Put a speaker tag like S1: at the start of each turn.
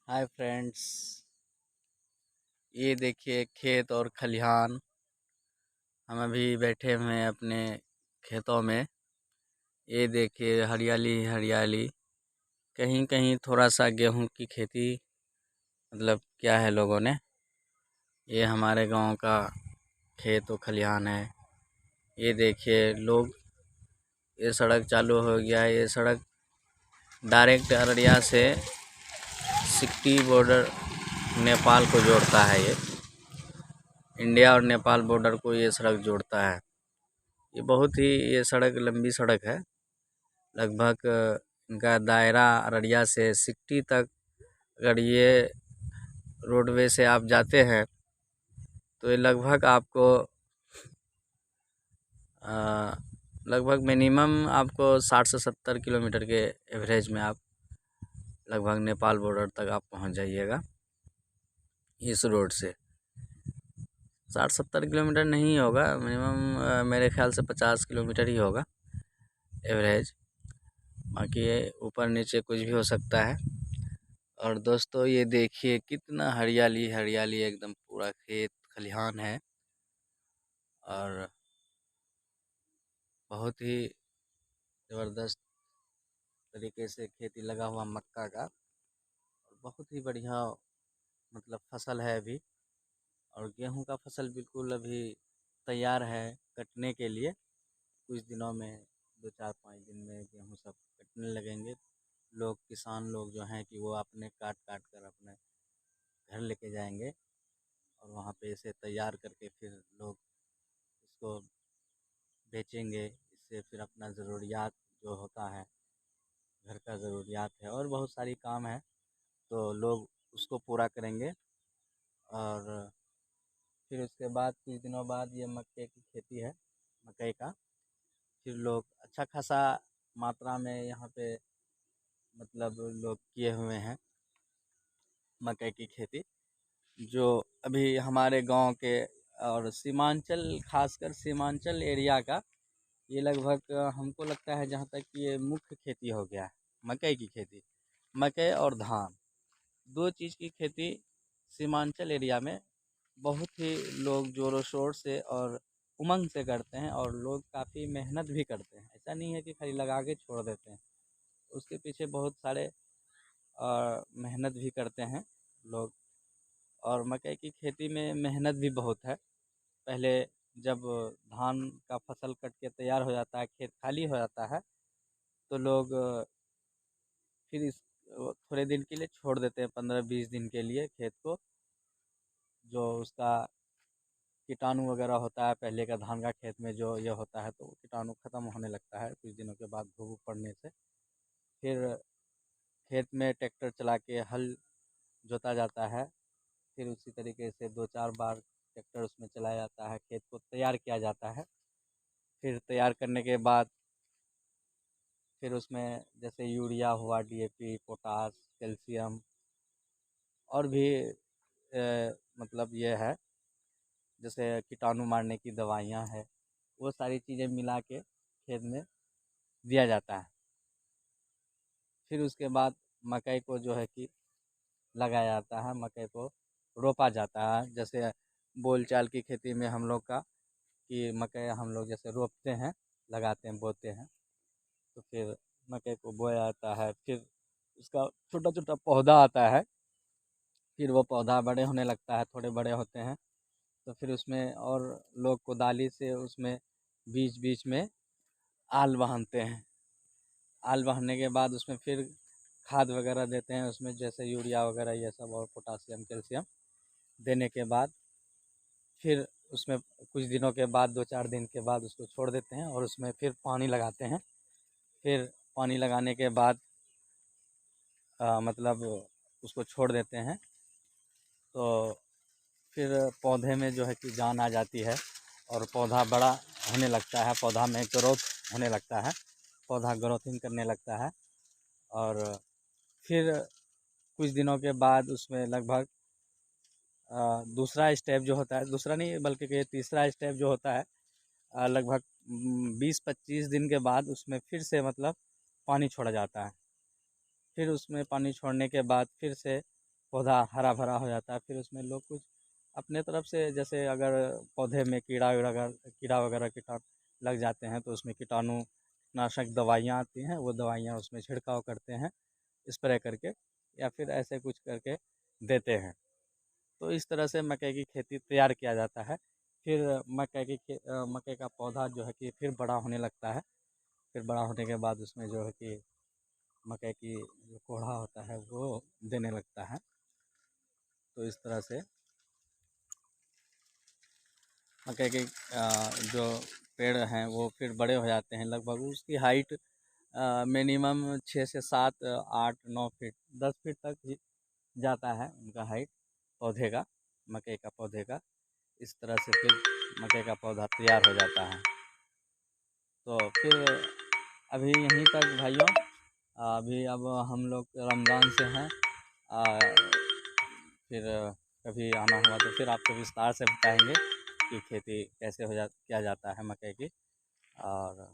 S1: Hi friends. ये देखिए खेत और खलिहान। हम अभी बैठे हुए हैं अपने खेतों में। ये देखिए हरियाली हरियाली। कहीं कहीं थोड़ा सा गेहूं की खेती मतलब क्या है लोगों ने। ये हमारे गांव का खेत और खलिहान है। ये देखिए लोग, ये सड़क चालू हो गया है। ये सड़क डायरेक्ट अररिया से सिक्टी बॉर्डर नेपाल को जोड़ता है। ये इंडिया और नेपाल बॉर्डर को ये सड़क जोड़ता है। ये सड़क लंबी सड़क है। लगभग इनका दायरा अररिया से सिकटी तक। अगर ये रोडवे से आप जाते हैं तो ये लगभग आपको लगभग मिनिमम आपको 60 से 70 किलोमीटर के एवरेज में आप लगभग नेपाल बॉर्डर तक आप पहुंच जाइएगा इस रोड से। 60-70 किलोमीटर नहीं होगा, मिनिमम मेरे ख्याल से 50 किलोमीटर ही होगा एवरेज। बाकी ये ऊपर नीचे कुछ भी हो सकता है। और दोस्तों ये देखिए कितना हरियाली हरियाली, एकदम पूरा खेत खलिहान है। और बहुत ही ज़बरदस्त तरीके से खेती लगा हुआ मक्का का। और बहुत ही बढ़िया मतलब फसल है अभी। और गेहूं का फसल बिल्कुल अभी तैयार है कटने के लिए। कुछ दिनों में 2-4-5 दिन में गेहूं सब कटने लगेंगे। लोग, किसान लोग जो हैं कि वो अपने काट काट कर अपने घर लेके जाएंगे। और वहाँ पे इसे तैयार करके फिर लोग इसको बेचेंगे। इससे फिर अपना ज़रूरियात जो होता है, घर का ज़रूरियात है और बहुत सारी काम है, तो लोग उसको पूरा करेंगे। और फिर उसके बाद कुछ दिनों बाद ये मक्के की खेती है, मकई का। फिर लोग अच्छा खासा मात्रा में यहाँ पे मतलब लोग किए हुए हैं मकई की खेती, जो अभी हमारे गांव के और सीमांचल, खासकर सीमांचल एरिया का ये लगभग हमको लगता है जहाँ तक कि ये मुख्य खेती हो गया है मकई की खेती। मकई और धान, दो चीज़ की खेती सीमांचल एरिया में बहुत ही लोग ज़ोरों शोर से और उमंग से करते हैं। और लोग काफ़ी मेहनत भी करते हैं, ऐसा नहीं है कि खाली लगा के छोड़ देते हैं। उसके पीछे बहुत सारे मेहनत भी करते हैं लोग। और मकई की खेती में मेहनत भी बहुत है। पहले जब धान का फसल कट के तैयार हो जाता है, खेत खाली हो जाता है, तो लोग फिर इस थोड़े दिन के लिए छोड़ देते हैं, 15-20 दिन के लिए खेत को। जो उसका कीटाणु वगैरह होता है पहले का धान का खेत में जो ये होता है, तो वो कीटाणु ख़त्म होने लगता है कुछ दिनों के बाद धूप वूप पड़ने से। फिर खेत में ट्रैक्टर चला के हल जोता जाता है। फिर उसी तरीके से 2-4 बार ट्रैक्टर उसमें चलाया जाता है, खेत को तैयार किया जाता है। फिर तैयार करने के बाद फिर उसमें जैसे यूरिया हुआ, डीएपी, पोटास, कैल्शियम और भी मतलब ये है, जैसे कीटाणु मारने की दवाइयाँ हैं, वो सारी चीज़ें मिला के खेत में दिया जाता है। फिर उसके बाद मकई को जो है कि लगाया जाता है, मकई को रोपा जाता है। जैसे बोलचाल की खेती में हम लोग का कि मकई हम लोग जैसे रोपते हैं, लगाते हैं, बोते हैं, तो फिर मकई को बोया जाता है। फिर उसका छोटा छोटा पौधा आता है। फिर वो पौधा बड़े होने लगता है, थोड़े बड़े होते हैं, तो फिर उसमें और लोग कोदाली से उसमें बीच बीच में आल बांधते हैं। आल बांधने के बाद उसमें फिर खाद वगैरह देते हैं उसमें, जैसे यूरिया वगैरह ये सब, और पोटासियम, कैल्शियम देने के बाद फिर उसमें कुछ दिनों के बाद, 2-4 दिन के बाद उसको छोड़ देते हैं और उसमें फिर पानी लगाते हैं। फिर पानी लगाने के बाद मतलब उसको छोड़ देते हैं, तो फिर पौधे में जो है कि जान आ जाती है और पौधा बड़ा होने लगता है, पौधा में ग्रोथ होने लगता है, पौधा ग्रोथिंग करने लगता है। और फिर कुछ दिनों के बाद उसमें लगभग दूसरा स्टेप जो होता है, दूसरा नहीं बल्कि कि तीसरा स्टेप जो होता है, लगभग 20-25 दिन के बाद उसमें फिर से मतलब पानी छोड़ा जाता है। फिर उसमें पानी छोड़ने के बाद फिर से पौधा हरा भरा हो जाता है। फिर उसमें लोग कुछ अपने तरफ से, जैसे अगर पौधे में कीड़ा वगैरह कीटाणु लग जाते हैं तो उसमें कीटाणु नाशक दवाइयाँ आती हैं, वो दवाइयाँ उसमें छिड़काव करते हैं स्प्रे करके, या फिर ऐसे कुछ करके देते हैं। तो इस तरह से मकई की खेती तैयार किया जाता है। फिर मकई का पौधा जो है कि फिर बड़ा होने लगता है। फिर बड़ा होने के बाद उसमें जो है कि मकई की जो कोढ़ा होता है वो देने लगता है। तो इस तरह से मकई के जो पेड़ हैं वो फिर बड़े हो जाते हैं। लगभग उसकी हाइट मिनिमम 6 से 7, 8, 9 फीट, 10 फीट तक ही जाता है उनका हाइट पौधे का, मकई का पौधे का। इस तरह से फिर मकई का पौधा तैयार हो जाता है। तो फिर अभी यहीं तक भाइयों। अभी अब हम लोग रमज़ान से हैं। फिर कभी आना हुआ तो फिर आपको विस्तार से बताएंगे कि खेती कैसे किया जाता है मकई की। और